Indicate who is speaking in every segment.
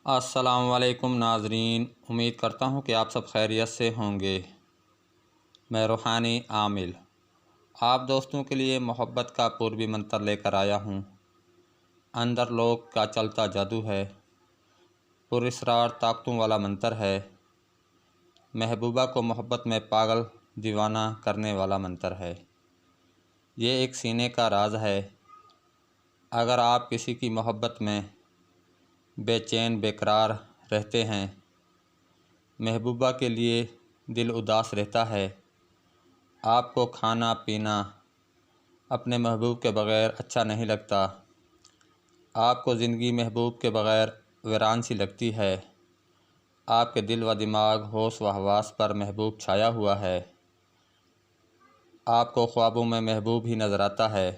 Speaker 1: अस्सलामुअलैकुम नाज़रीन, उम्मीद करता हूँ कि आप सब खैरियत से होंगे। मैं रूहानी आमिल आप दोस्तों के लिए मोहब्बत का पूर्वी मंत्र लेकर आया हूँ। अंदर लोग का चलता जादू है, पुरस्रार ताकतों वाला मंत्र है। महबूबा को मोहब्बत में पागल दीवाना करने वाला मंत्र है। ये एक सीने का राज है। अगर आप किसी की मोहब्बत में बेचैन बेकरार रहते हैं, महबूबा के लिए दिल उदास रहता है, आपको खाना पीना अपने महबूब के बग़ैर अच्छा नहीं लगता, आपको ज़िंदगी महबूब के बग़ैर वीरान सी लगती है, आपके दिल व दिमाग होश व हवास पर महबूब छाया हुआ है, आपको ख्वाबों में महबूब ही नज़र आता है,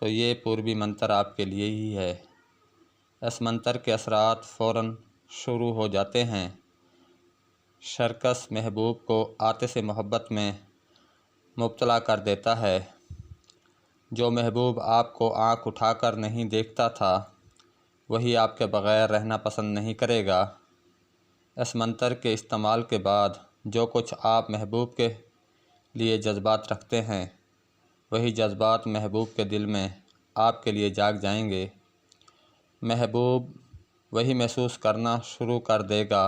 Speaker 1: तो ये पूर्वी मंत्र आपके लिए ही है। इस मंत्र के असरात फ़ौरन शुरू हो जाते हैं। शर्कस महबूब को आते से मोहब्बत में मुब्तला कर देता है। जो महबूब आपको आँख उठाकर नहीं देखता था, वही आपके बग़ैर रहना पसंद नहीं करेगा। इस मंत्र के इस्तेमाल के बाद जो कुछ आप महबूब के लिए जज्बात रखते हैं, वही जज्बात महबूब के दिल में आपके लिए जाग जाएंगे। महबूब वही महसूस करना शुरू कर देगा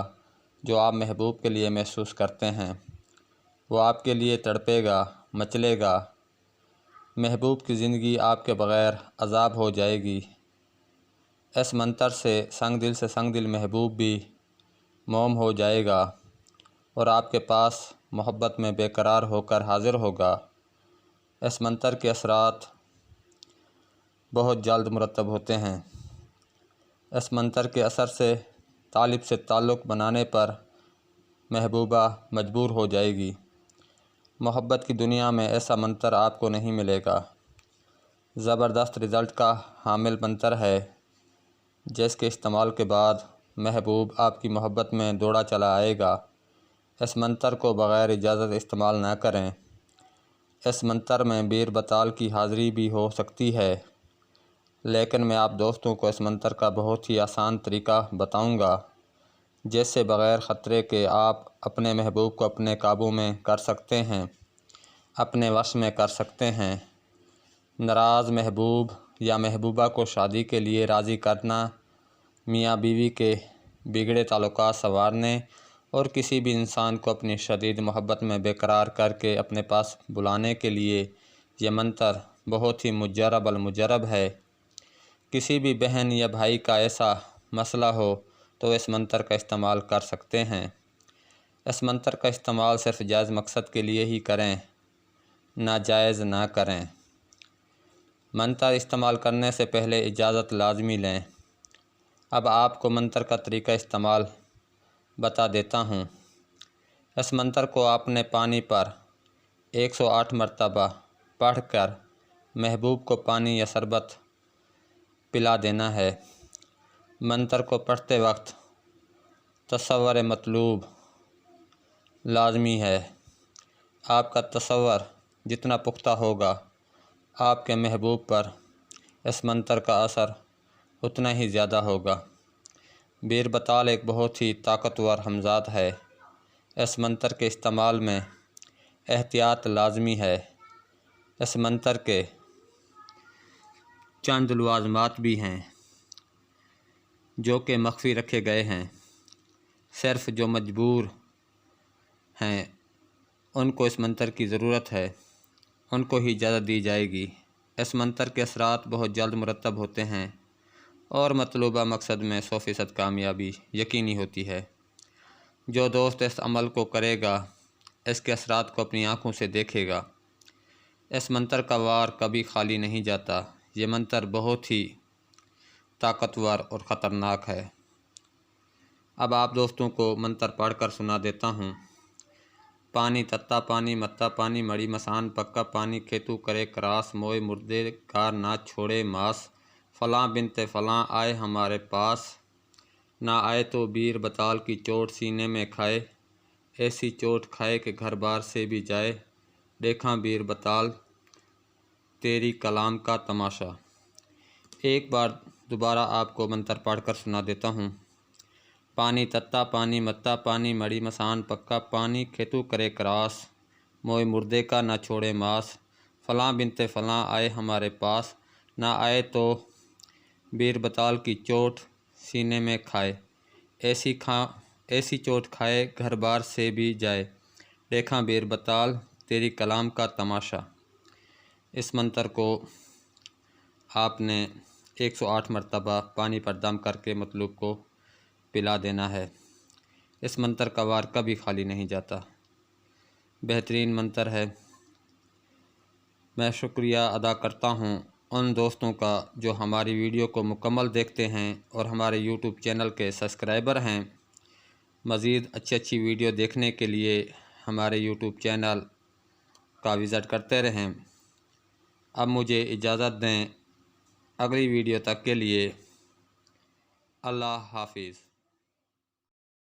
Speaker 1: जो आप महबूब के लिए महसूस करते हैं। वो आपके लिए तड़पेगा, मचलेगा। महबूब की ज़िंदगी आपके बग़ैर अज़ाब हो जाएगी। इस मंत्र से संग दिल महबूब भी मोम हो जाएगा और आपके पास मोहब्बत में बेकरार होकर हाज़िर होगा। इस मंत्र के असरात बहुत जल्द मुरतब होते हैं। इस मंत्र के असर से तालिब से ताल्लुक़ बनाने पर महबूबा मजबूर हो जाएगी। मोहब्बत की दुनिया में ऐसा मंत्र आपको नहीं मिलेगा। ज़बरदस्त रिज़ल्ट का हामिल मंत्र है, जिसके इस्तेमाल के बाद महबूब आपकी मोहब्बत में दौड़ा चला आएगा। इस मंत्र को बग़ैर इजाज़त इस्तेमाल ना करें। इस मंत्र में बीर बताल की हाज़िरी भी हो सकती है, लेकिन मैं आप दोस्तों को इस मंत्र का बहुत ही आसान तरीका बताऊंगा, जिससे बग़ैर ख़तरे के आप अपने महबूब को अपने काबू में कर सकते हैं, अपने वश में कर सकते हैं। नाराज़ महबूब या महबूबा को शादी के लिए राज़ी करना, मियाँ बीवी के बिगड़े ताल्लुकात संवारने और किसी भी इंसान को अपनी शदीद मोहब्बत में बेकरार करके अपने पास बुलाने के लिए ये मंत्र बहुत ही मुजरब है। किसी भी बहन या भाई का ऐसा मसला हो तो इस मंत्र का इस्तेमाल कर सकते हैं। इस मंत्र का इस्तेमाल सिर्फ जायज़ मकसद के लिए ही करें, नाजायज़ ना करें। मंत्र इस्तेमाल करने से पहले इजाज़त लाजमी लें। अब आपको मंत्र का तरीका इस्तेमाल बता देता हूँ। इस मंत्र को आपने पानी पर 108 मरतबा पढ़कर महबूब को पानी या शरबत पिला देना है। मंत्र को पढ़ते वक्त तसव्वुर मतलूब लाजमी है। आपका तसव्वुर जितना पुख्ता होगा, आपके महबूब पर इस मंत्र का असर उतना ही ज़्यादा होगा। बीर बताल एक बहुत ही ताकतवर हमज़ाद है। इस मंत्र के इस्तेमाल में एहतियात लाजमी है। इस मंत्र के चंद लवाज़मात भी हैं जो कि मख्फी रखे गए हैं। सिर्फ जो मजबूर हैं उनको इस मंत्र की ज़रूरत है, उनको ही इजाज़त दी जाएगी। इस मंत्र के असरात बहुत जल्द मुरतब होते हैं और मतलूबा मकसद में 100% कामयाबी यकीनी होती है। जो दोस्त इस अमल को करेगा, इसके असरात को अपनी आँखों से देखेगा। इस मंत्र का वार कभी खाली नहीं जाता। ये मंत्र बहुत ही ताकतवर और ख़तरनाक है। अब आप दोस्तों को मंत्र पढ़कर सुना देता हूँ। पानी तत्ता पानी मत्ता पानी मड़ी मसान पक्का पानी खेतु करे क्रास मोए मुर्दे कार ना छोड़े मास फ़लाँ बिनते फ़लाँ आए हमारे पास ना आए तो बीर बताल की चोट सीने में खाए ऐसी चोट खाए कि घर बार से भी जाए देखा बीर बताल तेरी कलाम का तमाशा। एक बार दोबारा आपको मंत्र पढ़कर सुना देता हूँ। पानी तत्ता पानी मत्ता पानी मड़ी मसान पक्का पानी खेतु करे क्रास मोए मुर्दे का ना छोड़े मास फ़लाँ बिनते फ़लाँ आए हमारे पास ना आए तो बीर बताल की चोट सीने में खाए ऐसी चोट खाए घर बार से भी जाए देखा बीर बताल तेरी कलाम का तमाशा। इस मंत्र को आपने 108 मरतबा पानी पर दम करके मतलूब को पिला देना है। इस मंत्र का वार कभी खाली नहीं जाता। बेहतरीन मंत्र है। मैं शुक्रिया अदा करता हूँ उन दोस्तों का जो हमारी वीडियो को मुकम्मल देखते हैं और हमारे यूट्यूब चैनल के सब्सक्राइबर हैं। मज़ीद अच्छी वीडियो देखने के लिए हमारे यूट्यूब चैनल का विज़िट करते रहें। अब मुझे इजाज़त दें। अगली वीडियो तक के लिए अल्लाह हाफिज़।